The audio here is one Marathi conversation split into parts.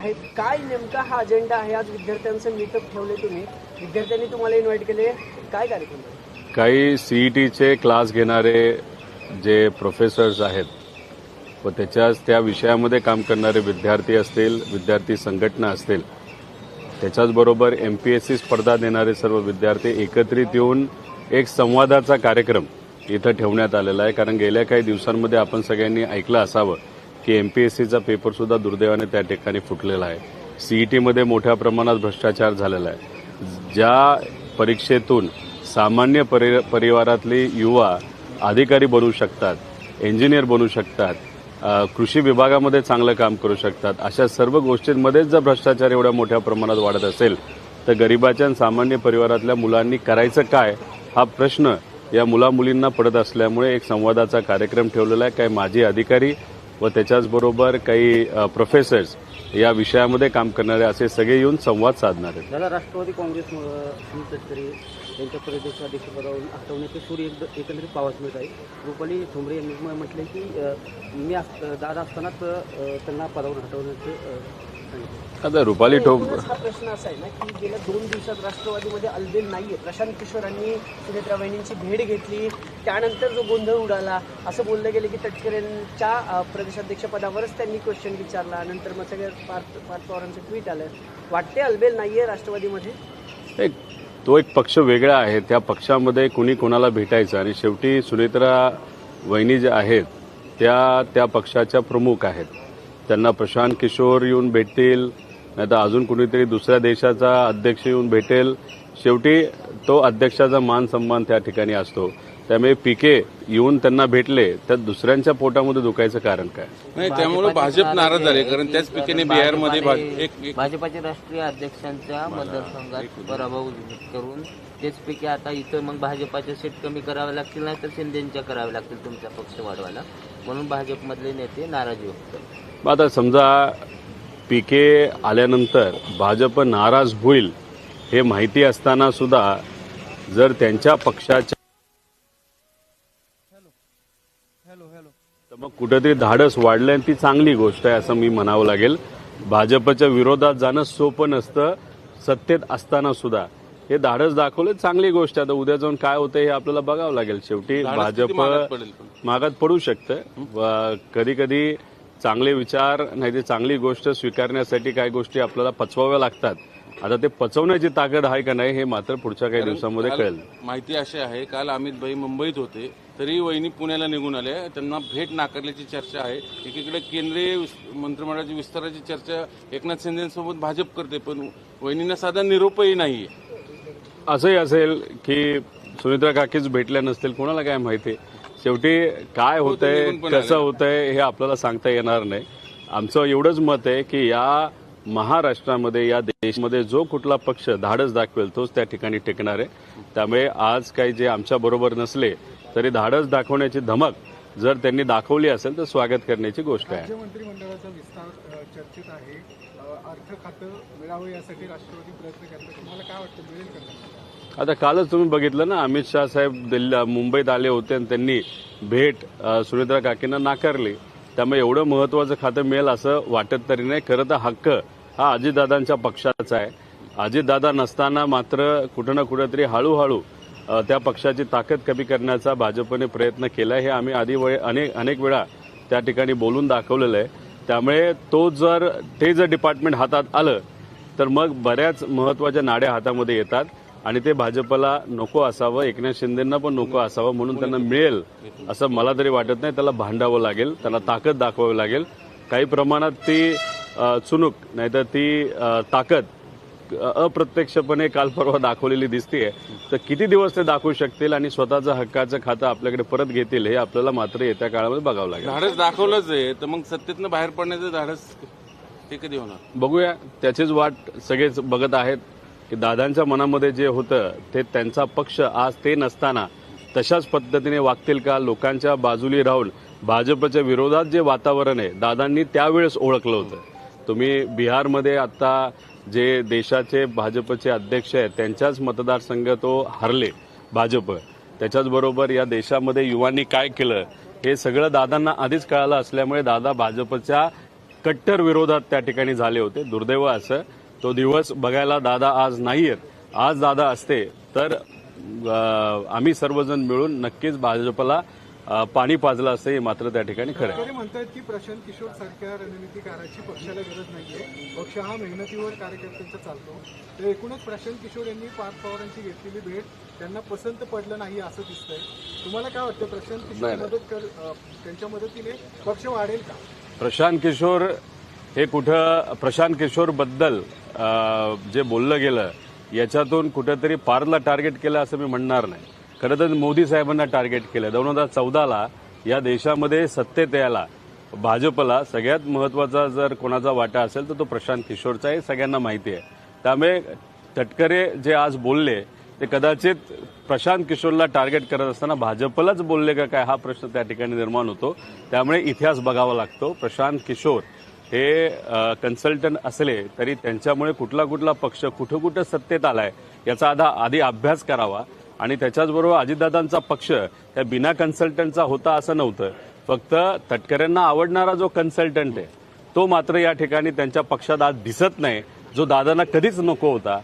आहेत. काय नेमका हा अजेंडा आहे? आज विद्यार्थ्यांचं मीटअप ठेवले तुम्ही, विद्यार्थ्यांनी तुम्हाला इन्व्हाइट केले, काय कार्यक्रम आहे? काही सीईटीचे क्लास घेणारे जे प्रोफेसर्स आहेत व त्या विषयामध्ये काम करणारे विद्यार्थी असतील, विद्यार्थी संघटना असतील, त्याच्याचबरोबर MPSC स्पर्धा देणारे सर्व विद्यार्थी एकत्रित येऊन एक संवादाचा कार्यक्रम इथं ठेवण्यात आलेला आहे. कारण गेल्या काही दिवसांमध्ये आपण सगळ्यांनी ऐकलं असावं की MPSCचा पेपरसुद्धा दुर्दैवाने त्या ठिकाणी फुटलेला आहे. सीईटीमध्ये मोठ्या प्रमाणात भ्रष्टाचार झालेला आहे. ज्या परीक्षेतून सामान्य परिवारातली युवा अधिकारी बनू शकतात, इंजिनियर बनू शकतात, कृषी विभागामध्ये चांगलं काम करू शकतात, अशा सर्व गोष्टींमध्येच जर भ्रष्टाचार एवढ्या मोठ्या प्रमाणात वाढत असेल तर गरिबाच्या आणि सामान्य परिवारातल्या मुलांनी करायचं काय हा प्रश्न या मुलामुलींना पडत असल्यामुळे एक संवादाचा कार्यक्रम ठेवलेला आहे. काही माजी अधिकारी व त्याच्याचबरोबर काही प्रोफेसर्स या विषयामध्ये काम करणारे असे सगळे येऊन संवाद साधणार आहेत. त्याला राष्ट्रवादी काँग्रेस सुनील तटकरे यांच्या प्रदेशाध्यक्षपदावरून हटवण्याचे सूर एकंदरीत पाहावयास मिळत आहे. रुपाली ठोंबरे यांनी म्हटलं की मी दादा असतानाच त्यांना पदावरून हटवण्याचे सांगितलं. आता रुपाली ठोंबरे हा प्रश्न असा आहे ना की गेल्या 2 दिवसात राष्ट्रवादीमध्ये अलबेल नाहीये. प्रशांत किशोरांनी सुनेत्रा वहिनींची भेट घेतली, त्यानंतर जो गोंधळ उडाला असं बोललं गेलं की तटकरेंच्या प्रदेशाध्यक्षपदावरच त्यांनी क्वेश्चन विचारला. नंतर मग सगळ्या पार्थ पवारांचं ट्विट आलं. वाटते अलबेल नाहीये राष्ट्रवादीमध्ये? तो एक पक्ष वेगळा आहे. त्या पक्षामध्ये कुणी कोणाला भेटायचं आणि शेवटी सुनेत्रा वहिनी ज्या आहेत त्या पक्षाच्या प्रमुख आहेत. त्यांना प्रशांत किशोर येऊन भेटतील, नाहीतर अजून कुणीतरी दुसऱ्या देशाचा अध्यक्ष येऊन भेटेल. शेवटी तो अध्यक्षाचा मान सन्मान त्या ठिकाणी असतो. त्यामुळे PK येऊन त्यांना भेटले तर दुसऱ्यांच्या पोटामध्ये दुखायचं कारण काय? नाही, त्यामुळे भाजप नाराज झाले. कारण त्याच PKने बिहारमध्ये भाजपाच्या राष्ट्रीय अध्यक्षांच्या मतदारसंघात पराभव करून तेच PK आता इथं मग भाजपाच्या सीट कमी कराव्या लागतील, नाही तर शिंदेच्या कराव्या लागतील तुमचा पक्ष वाढवायला, म्हणून भाजपमधले नेते नाराजी व्यक्त. आता समजा PK आल्यानंतर भाजप नाराज होईल हे माहिती असताना सुद्धा जर त्यांच्या पक्षाच्या तर मग कुठेतरी धाडस वाढलं आणि ती चांगली गोष्ट आहे असं मी म्हणावं लागेल. भाजपच्या विरोधात जाणं सोपं नसतं सत्तेत असताना सुद्धा. हे धाडस दाखवलं चांगली गोष्ट आहे. आता उद्या जाऊन काय होतं हे आपल्याला बघावं लागेल. शेवटी भाजप मागात पडू शकतं. कधी कधी चांगले विचार नाही ते चांगली गोष्ट स्वीकारण्यासाठी काही गोष्टी आपल्याला पचवाव्या लागतात. आता ते पचवण्याची ताकद आहे का नाही हे मात्र पुढच्या काही दिवसांमध्ये कळेल. माहिती अशी आहे, काल अमित भाई मुंबईत होते तरी वहिनी पुण्याला निघून आल्या. त्यांना भेट नाकारल्याची चर्चा आहे. एकीकडे केंद्रीय मंत्रिमंडळाची विस्ताराची चर्चा एकनाथ शिंदेसोबत भाजप करते, पण वहिनींना साधा निरोपही नाहीये. असंही असेल की सुनेत्रा काकीच भेटल्या नसतील, कोणाला काय माहिती. शेवटी काय होतंय कसं होतंय हे आपल्याला सांगता येणार नाही. आमचं एवढंच मत आहे की या महाराष्ट्रामध्ये या देशामध्ये जो कुठला पक्ष धाडस दाखवेल तोच त्या ठिकाणी टिकणार आहे. त्यामुळे आज काही जे आमच्या बरोबर नसले तरी धाडस दाखवण्याची धमक जर त्यांनी दाखवली असेल तर स्वागत करण्याची गोष्ट आहे. राज्यमंत्रिमंडळाचा विस्तार चर्चेत आहे. अर्थ खातं मिळावं यासाठी राष्ट्रवादी प्रयत्न करतात. तुम्हाला काय वाटतं, मिळेल का? आता कालच तुम्ही बघितलं ना, अमित शाह साहेब मुंबईत आले होते आणि त्यांनी भेट सुनेत्रा काकींना नाकारली. त्यामुळे एवढं महत्वाचं खातं मिळेल असं वाटत तरी नाही. खरं तर हक्क हा अजितदादांच्या पक्षाचा आहे. अजितदादा नसताना मात्र कुठं ना कुठेतरी हळूहळू त्या पक्षाची ताकद कमी करण्याचा भाजपने प्रयत्न केला. हे आम्ही आधी अनेक वेळा त्या ठिकाणी बोलून दाखवलेलं आहे. त्यामुळे ते जर डिपार्टमेंट हातात आलं तर मग बऱ्याच महत्वाच्या नाड्या हातामध्ये येतात आणि ते भाजपला नको असावं, एकनाथ शिंदेंना पण नको असावं. म्हणून त्यांना मिळेल असं मला तरी वाटत नाही. त्याला भांडावं लागेल, त्याला ताकद दाखवावी लागेल. काही प्रमाणात ती चुणूक नाहीतर ती ताकद अप्रत्यक्षपणे काल परवा दाखवलेली दिसतीये. तर किती दिवस ते दाखवू शकतील आणि स्वतःचं हक्काचं खातं आपल्याकडे परत घेतील हे आपल्याला मात्र येत्या काळामध्ये बघावं लागेल. धाडस दाखवलंच आहे तर मग सत्तेतनं बाहेर पडण्याचं धाडस ते कधी होणार बघूया. त्याचीच वाट सगळेच बघत आहेत की दादांच्या मनामध्ये जे होतं ते त्यांचा पक्ष आज ते नसताना तशाच पद्धतीने वागतील का. लोकांच्या बाजूली राहून भाजपच्या विरोधात जे वातावरण आहे दादांनी त्यावेळेस ओळखलं होतं. तुम्ही बिहारमध्ये आता जे देशाचे भाजपचे अध्यक्ष आहेत त्यांच्याच मतदारसंघ तो हरले भाजप. त्याच्याचबरोबर या देशामध्ये युवांनी काय केलं हे सगळं दादांना आधीच कळालं असल्यामुळे दादा भाजपच्या कट्टर विरोधात त्या ठिकाणी झाले होते. दुर्दैव असं तो दिवस बघायला दादा आज नाहीयेत. आज दादा असते तर आम्ही सर्वजण मिळून नक्कीच भाजपला पाणी पाजलं असं हे मात्र त्या ठिकाणी खरं आहे. तरी म्हणतात की प्रशांत किशोर सारख्या रणनीतिकाराची पक्षाला गरज नाहीये. पक्ष हा मेहनतीवर कार्यकर्त्यांचा चालतो. तर एकूणच प्रशांत किशोर यांनी पार्थ पवारांची घेतलेली भेट त्यांना पसंत पडलं नाही असं दिसतंय. तुम्हाला काय वाटतं प्रशांत किशोर त्यांच्या मदतीने पक्ष वाढेल का? प्रशांत किशोर हे कुठं प्रशांत किशोर बद्दल जे बोललं गेलं याच्यातून कुठेतरी पारला टार्गेट केलं असं मी म्हणणार नाही. खरं तर मोदी साहेबांना टार्गेट केलं. 2014ला या देशामध्ये सत्तेत यायला भाजपला सगळ्यात महत्वाचा जर कोणाचा वाटा असेल तर तो प्रशांत किशोरचा आहे, सगळ्यांना माहिती आहे. त्यामुळे तटकरे जे आज बोलले ते कदाचित प्रशांत किशोरला टार्गेट करत असताना भाजपलाच बोलले का काय हा प्रश्न त्या ठिकाणी निर्माण होतो. त्यामुळे इतिहास बघावा लागतो. प्रशांत किशोर हे कन्सल्टंट असले तरी त्यांच्यामुळे कुठला पक्ष कुठं सत्तेत आलाय याचा आधी अभ्यास करावा. आणि त्याच्याचबरोबर अजितदादांचा पक्ष त्या बिना कन्सल्टंटचा होता असं नव्हतं. फक्त तटकऱ्यांना आवडणारा जो कन्सल्टंट आहे तो मात्र या ठिकाणी त्यांच्या पक्षात आज दिसत नाही, जो दादांना कधीच नको होता.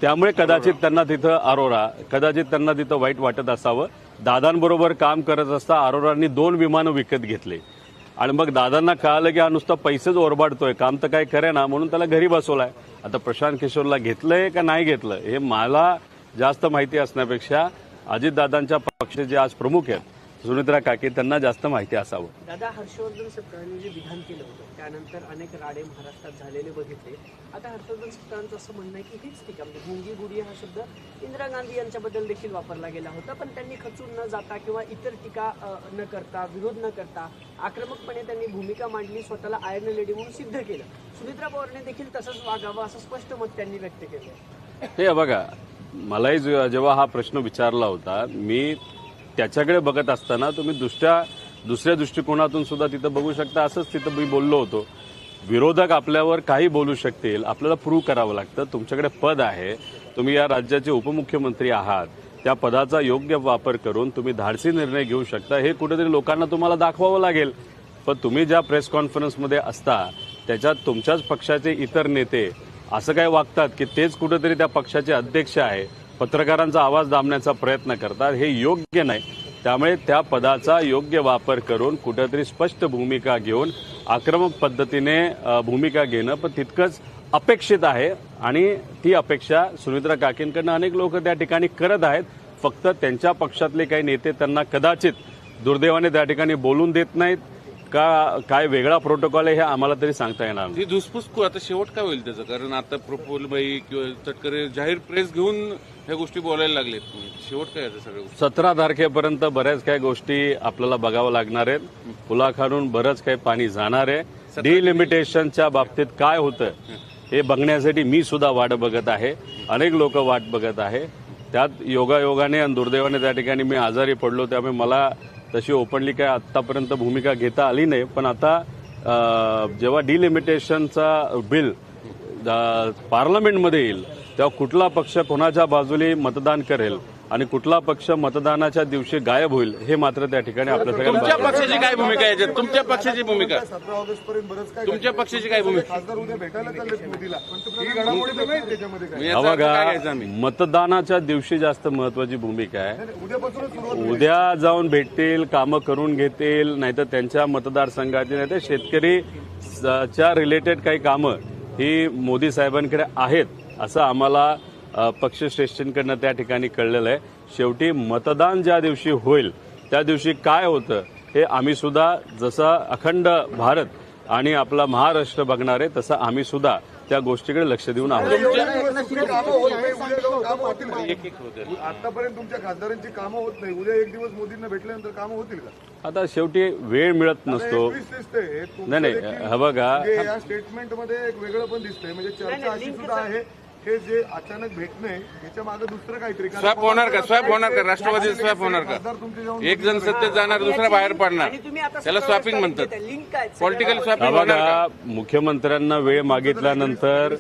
त्यामुळे कदाचित त्यांना तिथं कदाचित त्यांना तिथं वाईट वाटत असावं. दादांबरोबर काम करत असता अरोरांनी 2 विमानं विकत घेतले आणि मग दादांना कळालं की हा नुसता पैसेच ओरबाडतोय, काम तर काय करेना, म्हणून त्याला घरी बसवलाय. आता प्रशांत किशोरला घेतलंय का नाही घेतलं हे मला जास्त माहिती असण्यापेक्षा अजितदादांच्या पक्षाचे जे आज प्रमुख आहेत सुनित्रा काके त्यांना जास्त माहिती असावं. दादा, हर्षवर्धन सपकाळांनी जे विधान केलं होतं त्यानंतर अनेक राडे महाराष्ट्रात झालेले बघितले. आता हर्षवर्धन सपकाळांचं असं म्हणणं आहे की हीच टीका म्हणजे भोंगी बुडी हा शब्द इंदिरा गांधी यांच्याबद्दल देखील वापरला गेला होता, पण त्यांनी खचून न जाता किंवा इतर टीका न करता, विरोध न करता आक्रमकपणे त्यांनी भूमिका मांडली, स्वतःला आयर्न लेडी म्हणून सिद्ध केलं. सुनित्रा पवारने देखील तसंच वागावं असं स्पष्ट मत त्यांनी व्यक्त केलं. हे बघा, मलाही जेव्हा हा प्रश्न विचारला होता मी त्याच्याकडे बघत असताना तुम्ही दुसऱ्या दृष्टिकोनातून सुद्धा तिथं बघू शकता. असंच तिथं मी बोललो होतो. विरोधक आपल्यावर काही बोलू शकतील, आपल्याला प्रूव्ह करावं लागतं. तुमच्याकडे पद आहे, तुम्ही या राज्याचे उपमुख्यमंत्री आहात, त्या पदाचा योग्य वापर करून तुम्ही धाडसी निर्णय घेऊ शकता. हे कुठेतरी लोकांना तुम्हाला दाखवावं लागेल. पण तुम्ही ज्या प्रेस कॉन्फरन्समध्ये असता त्याच्यात तुमच्याच पक्षाचे इतर नेते असं काय वागतात की तेच कुठेतरी त्या पक्षाचे अध्यक्ष आहे, पत्रकारांचा आवाज दाबण्याचा प्रयत्न करतात. हे योग्य नाही. त्यामुळे त्या पदाचा योग्य वापर करून कुठेतरी स्पष्ट भूमिका घेऊन आक्रमक पद्धतीने भूमिका घेणं पण तितकंच अपेक्षित आहे. आणि ती अपेक्षा सुनित्रा काकेंकडनं अनेक लोक त्या ठिकाणी करत आहेत. फक्त त्यांच्या पक्षातले काही नेते त्यांना कदाचित दुर्दैवाने त्या ठिकाणी बोलून देत नाहीत का काय वेगळा प्रोटोकॉल आहे हे आम्हाला तरी सांगता येणार नाही. ती धुसफूस आता शेवट काय होईल त्याचं? कारण आता प्रफुल्लबाई किंवा तटकरे जाहीर प्रेस घेऊन ह्या गोष्टी बोलायला लागलेत. शेवट काय आहे सगळं? 17 तारखेपर्यंत बऱ्याच काही गोष्टी आपल्याला बघावं लागणार आहेत. पुलाखालून बरंच काही पाणी जाणार आहे. डिलिमिटेशनच्या बाबतीत काय होतं हे बघण्यासाठी मी सुद्धा वाट बघत आहे, अनेक लोक वाट बघत आहे. त्यात योगायोगाने आणि दुर्दैवाने त्या ठिकाणी मी आजारी पडलो, त्यामुळे मला तशी ओपनली काय आतापर्यंत भूमिका घेता आली नाही. पण आता जेव्हा डिलिमिटेशनचा बिल पार्लमेंटमध्ये येईल तेव्हा कुठला पक्ष कोणाच्या बाजूने मतदान करेल आणि कुठला पक्ष मतदानाच्या दिवशी गायब होईल हे मात्र त्या ठिकाणी आपल्या तुमच्या सगळ्यांना पक्षाची काय भूमिका आहे? तुमच्या पक्षाची भूमिका, 17 ऑगस्ट पर्यंत बरंच काय तुमच्या पक्षाची काय भूमिका? खासदार उद्या भेटायला चाललेत मोदीला. ही घडामोडी तर नाही त्याच्यामध्ये काय. याचा अर्थ काय बघा, घ्यायचा आम्ही? मतदानाच्या दिवशी जास्त महत्वाची भूमिका आहे. उद्यापासूनच सुरुवात. उद्या जाऊन भेटतील, कामं करून घेतील, नाहीतर त्यांच्या मतदारसंघाची नाहीतर शेतकरी च्या रिलेटेड काही कामं ही मोदी साहेबांकडे आहेत असं आम्हाला पक्षश्रेष्ठींकडनं त्या ठिकाणी कळलेलं आहे. शेवटी मतदान ज्या दिवशी होईल त्या दिवशी काय होतं हे आम्ही सुद्धा जसं अखंड भारत आणि आपला महाराष्ट्र बघणार आहे तसं आम्ही सुद्धा त्या गोष्टीकडे लक्ष देऊन आहोत. आतापर्यंत तुमच्या खासदारांची कामं होत नाही. उद्या एक दिवस मोदींना भेटल्यानंतर कामं होतील का? आता शेवटी वेळ मिळत नसतो. नाही हा बघा, या स्टेटमेंटमध्ये एक वेगळं पण दिसतंय. म्हणजे चर्चा अशी सुद्धा आहे हे जे अचानक भेटणे याच्या मागे दुसरं काहीतरी स्वॅप होणार का? स्वॅप होणार का? राष्ट्रवादी स्वॅप होणार का? एक जण सत्तेत जाणार, दुसरा बाहेर पडणार, त्याला स्वॅपिंग म्हणतात. पॉलिटिकल स्वॅपिंग होणार बघा, का? मुख्यमंत्र्यांना वेळ मागितल्यानंतर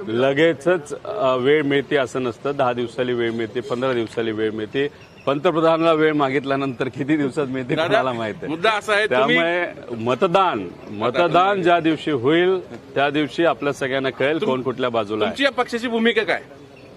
लगेचच वेळ मिळते असं नसतं. 10 दिवसाली वेळ मिळते, 15 दिवसाली वेळ मिळते. पंतप्रधानाला वेळ मागितल्यानंतर किती दिवसात मिळते दादा, कोणाला माहित आहे. मुद्दा असा आहे, तुम्ही त्यामुळे मतदान ज्या दिवशी होईल त्या दिवशी आपल्या सगळ्यांना कळेल कोण कुठल्या बाजूला आहे. तुमची या पक्षाची भूमिका काय?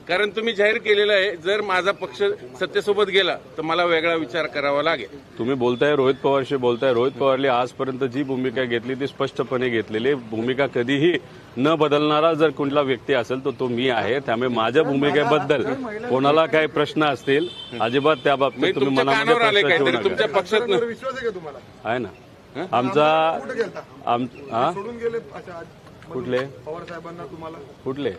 कारण तुम्ही जाहीर केलेलं आहे, जर माझा पक्ष सत्तेसोबत गेला तर मला वेगळा विचार करावा लागेल. तुम्ही बोलताय रोहित पवारशी बोलताय. रोहित पवारने आजपर्यंत जी भूमिका घेतली ती स्पष्टपणे घेतलेली भूमिका कधीही न बदलणारा जर कुठला व्यक्ती असेल तर तो मी आहे. त्यामुळे माझ्या भूमिकेबद्दल कोणाला काही प्रश्न असतील अजिबात त्या बाबतीत तुम्ही तुमच्या मनामध्ये कानावर आले प्रश्न ठेवू काहीतरी तुमच्या नका. पक्षात तर विश्वास आहे का तुम्हाला? आहे ना आमचा कुठे गेलता? हा? सोडून गेले अच्छा कुठले पवार साहेबांना तुम्हाला कुठले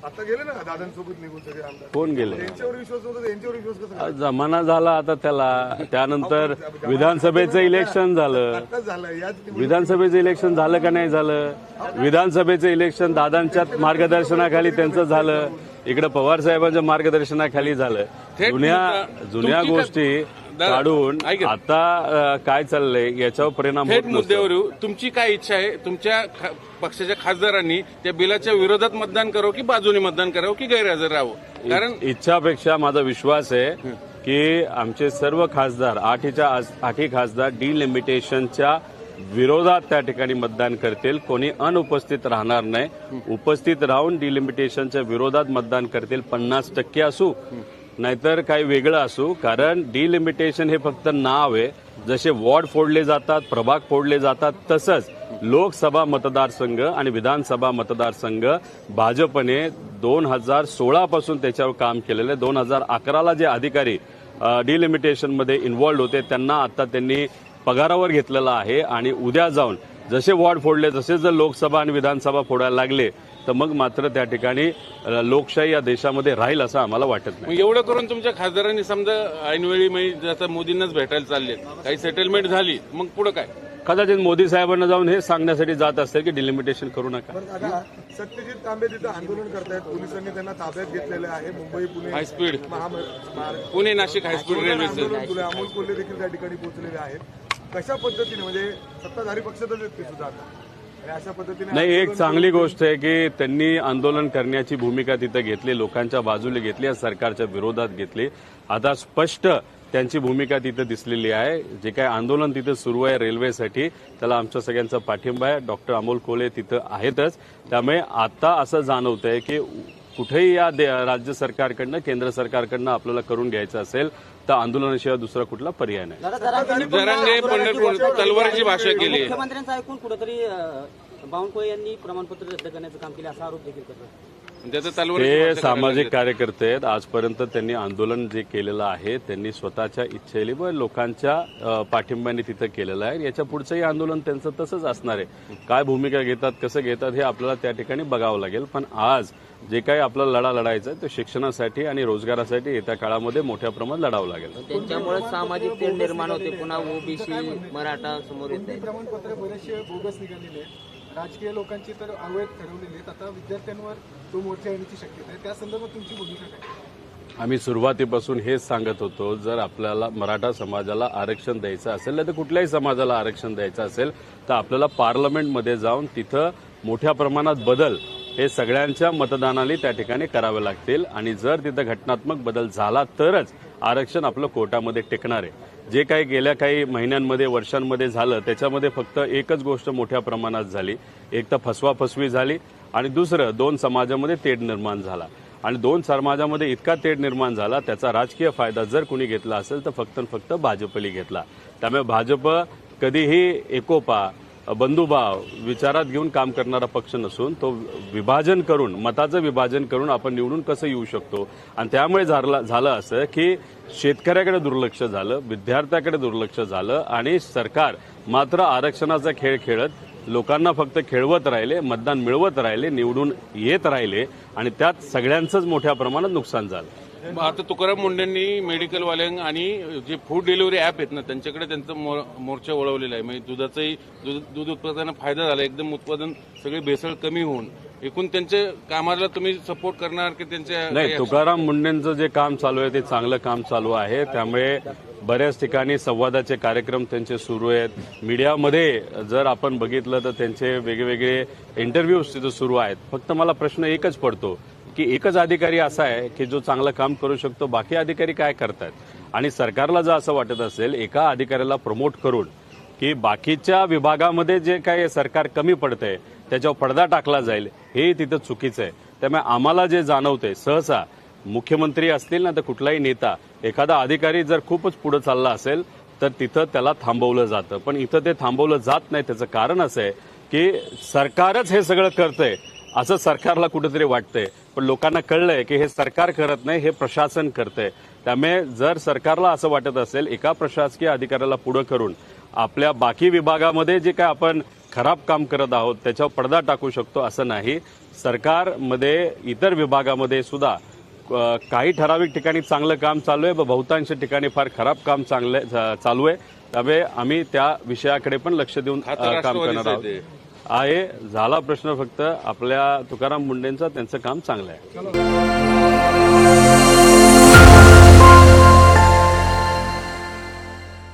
आता गेले ना दादांसोबत निघून सगळे आमदार. कोण गेले? यांच्यावर विश्वास होता तर यांच्यावर विश्वास कसा? आज जमाना झाला आता त्याला. त्यानंतर विधानसभेचं इलेक्शन झालं. आताच झालं याच विधानसभेचं इलेक्शन झालं का नाही झालं? विधानसभेचं इलेक्शन दादांच्या मार्गदर्शनाखाली त्यांचं झालं. इकडे पवार साहेबांच्या मार्गदर्शनाखाली झालं. थेट जुन्या तुमची गोष्टी दादा, काढून ऐका. आता काय चाललंय याच्यावर परिणाम थेट होत नसतो. मुद्द्यावर येऊ. तुमची काय इच्छा आहे? तुमच्या पक्षाच्या खासदारांनी त्या बिलाच्या विरोधात मतदान करावं की बाजूने मतदान करावं की गैरहजर राहावं? कारण इच्छापेक्षा माझा विश्वास आहे की आमचे सर्व खासदार 8 खासदार डिलिमिटेशनच्या विरोधात त्या ठिकाणी मतदान करतील. कोणी अनुपस्थित राहणार नाही. उपस्थित राहून डिलिमिटेशनच्या विरोधात मतदान करतील. 50% असू नाहीतर काही वेगळं असू. कारण डिलिमिटेशन हे फक्त नाव आहे. जसे वॉर्ड फोडले जातात, प्रभाग फोडले जातात, तसंच लोकसभा मतदारसंघ आणि विधानसभा मतदारसंघ भाजपने 2016 पासून त्याच्यावर काम केलेलं आहे. 2011ला जे अधिकारी डिलिमिटेशनमध्ये इन्व्हॉल्ड होते त्यांना आता त्यांनी पगारावर घेतलेला आहे. आणि उद्या जाऊन जसे वॉर्ड फोडले तसे जर लोकसभा आणि विधानसभा फोडायला लागले तर मग मात्र त्या ठिकाणी लोकशाही या देशामध्ये राहील असं आम्हाला वाटत नाही. मग एवढं करून तुमच्या खासदारांनी समजा ऐनवेळी जसं मोदींनाच भेटायला चालले, काही सेटलमेंट झाली, मग पुढे काय? कदाचित मोदी साहेबांना जाऊन हे सांगण्यासाठी जात असतील की डिलिमिटेशन करू नका. पण आता सत्यजित तांबे तिथं आंदोलन करतायत. पोलिसांनी त्यांना ताब्यात घेतलेलं आहे. मुंबई पुणे हायस्पीड महामार्ग पुणे नाशिक हायस्पीड रेल्वेचं आंदोलन तुला अमोल कोल्हे देखील त्या ठिकाणी पोहोचलेले आहेत. कशा पद्धतीने म्हणजे सत्ताधारी पक्षातच आहेत ते सुद्धा आता आणि अशा पद्धतीने नाही, एक चांगली गोष्ट आहे की त्यांनी आंदोलन करण्याची भूमिका तिथं घेतली. लोकांच्या बाजूला घेतली, सरकारच्या विरोधात घेतली. आता स्पष्ट त्यांची भूमिका तिथं दिसलेली आहे. जे काही आंदोलन तिथं सुरू आहे रेल्वेसाठी त्याला आमच्या सगळ्यांचा पाठिंबा आहे. डॉक्टर अमोल कोल्हे तिथं आहेतच. त्यामुळे आता असं जाणवतंय की कुठेही या राज्य सरकारकडनं केंद्र सरकारकडनं आपल्याला करून घ्यायचं असेल तर आंदोलनाशिवाय दुसरा कुठला पर्याय नाही. जरांगे पंढरपूर तलवारीची भाषा केली. मुख्यमंत्र्यांचं ऐकून कुठेतरी बावनकुळे यांनी प्रमाणपत्र रद्द करण्याचं काम केलं असा आरोप देखील करतात. त्याचं तलवारीची ते भाषा सामाजिक कार्यकर्ते आहेत. आजपर्यंत त्यांनी आंदोलन जे केलेलं आहे त्यांनी स्वतःच्या इच्छेने व लोकांच्या पाठिंब्याने तिथं केलेलं आहे. याच्या पुढचंही आंदोलन त्यांचं तसंच असणार आहे. काय भूमिका घेतात, कसं घेतात हे आपल्याला त्या ठिकाणी बघावं लागेल. पण आज जे काही आपला लढा लढायचा आहे तो शिक्षणासाठी आणि रोजगारासाठी येत्या काळामध्ये मोठ्या प्रमाणात लढावं लागेल. त्यांच्यामुळे सामाजिक तेढ निर्माण होते. पुन्हा ओबीसी मराठा समोर येते. प्रमाणपत्र बरेचसे बोगस निघालेले आहेत. राजकीय लोकांची तर अवैध ठरवलेली आहेत. आता विद्यार्थ्यांवर तो मोर्चा येण्याची शक्यता आहे. त्या संदर्भात तुमची भूमिका काय? आम्ही सुरुवातीपासून हेच सांगत होतो, जर आपल्याला मराठा समाजाला आरक्षण द्यायचं असेल नाही तर कुठल्याही समाजाला आरक्षण द्यायचं असेल तर आपल्याला पार्लमेंटमध्ये जाऊन तिथं मोठ्या प्रमाणात बदल हे सगळ्यांच्या मतदानाने त्या ठिकाणी करावे लागतील. आणि जर तिथं घटनात्मक बदल झाला तरच आरक्षण आपलं कोर्टामध्ये टिकणार आहे. जे काही गेल्या काही महिन्यांमध्ये वर्षांमध्ये झालं त्याच्यामध्ये फक्त एकच गोष्ट मोठ्या प्रमाणात झाली. एक तर फसवाफसवी झाली आणि दुसरं 2 समाजामध्ये तेढ निर्माण झाला. आणि 2 समाजामध्ये इतका तेढ निर्माण झाला त्याचा राजकीय फायदा जर कोणी घेतला असेल तर फक्त भाजपली घेतला. त्यामुळे भाजप कधीही एकोपा बंधुभाव विचारात घेऊन काम करणारा पक्ष नसून तो विभाजन करून मताचं विभाजन करून आपण निवडून कसं येऊ शकतो. आणि त्यामुळे झालं असं की शेतकऱ्याकडे दुर्लक्ष झालं, विद्यार्थ्याकडे दुर्लक्ष झालं आणि सरकार मात्र आरक्षणाचा खेळ खेळत लोकांना फक्त खेळवत राहिले, मतदान मिळवत राहिले, निवडून येत राहिले आणि त्यात सगळ्यांचंच मोठ्या प्रमाणात नुकसान झालं. आता तुकाराम मुंडेंनी मेडिकलवाल्यांना आणि जे फूड डिलिव्हरी ॲप आहेत ना त्यांच्याकडे त्यांचा मोर्चा वळवलेला आहे. म्हणजे दूध उत्पादनाला फायदा झाला. एकदम उत्पादन सगळे भेसळ कमी होऊन एकूण त्यांच्या कामाला तुम्ही सपोर्ट करणार की त्यांच्या? नाही, तुकाराम मुंडेंचं जे काम चालू आहे ते चांगलं काम चालू आहे. त्यामुळे बऱ्याच ठिकाणी संवादाचे कार्यक्रम त्यांचे सुरू आहेत. मीडियामध्ये जर आपण बघितलं तर त्यांचे वेगवेगळे इंटरव्ह्यूज तिथं सुरू आहेत. फक्त मला प्रश्न एकच पडतो की एकच अधिकारी असा आहे की जो चांगलं काम करू शकतो, बाकी अधिकारी काय करतात? आणि सरकारला जर असं वाटत असेल एका अधिकाऱ्याला प्रमोट करून की बाकीच्या विभागामध्ये जे काही सरकार कमी पडतंय त्याच्यावर पडदा टाकला जाईल, हे तिथं चुकीचं आहे. त्यामुळे आम्हाला जे जाणवतंय सहसा मुख्यमंत्री असतील ना तर कुठलाही नेता, एखादा अधिकारी जर खूपच पुढे चालला असेल तर तिथं त्याला थांबवलं जातं. पण इथं ते थांबवलं जात नाही. त्याचं कारण असं आहे की सरकारच हे सगळं करतंय असं सरकारला कुठेतरी वाटतंय, पण लोकांना कळलंय की हे सरकार करत नाही, हे प्रशासन करतंय. त्यामुळे जर सरकारला असं वाटत असेल एका प्रशासकीय अधिकाऱ्याला पुढे करून आपल्या बाकी विभागामध्ये जे काय आपण खराब काम करत आहोत त्याच्यावर पडदा टाकू शकतो, असं नाही. सरकारमध्ये इतर विभागामध्ये सुद्धा काही ठराविक ठिकाणी चांगलं काम चालू आहे, बहुतांश ठिकाणी फार खराब काम चालू आहे. त्यामुळे आम्ही त्या विषयाकडे पण लक्ष देऊन काम करणार आहोत. आहे झाला प्रश्न फक्त आपल्या तुकाराम मुंडेंचा, त्यांचं काम चांगलं आहे.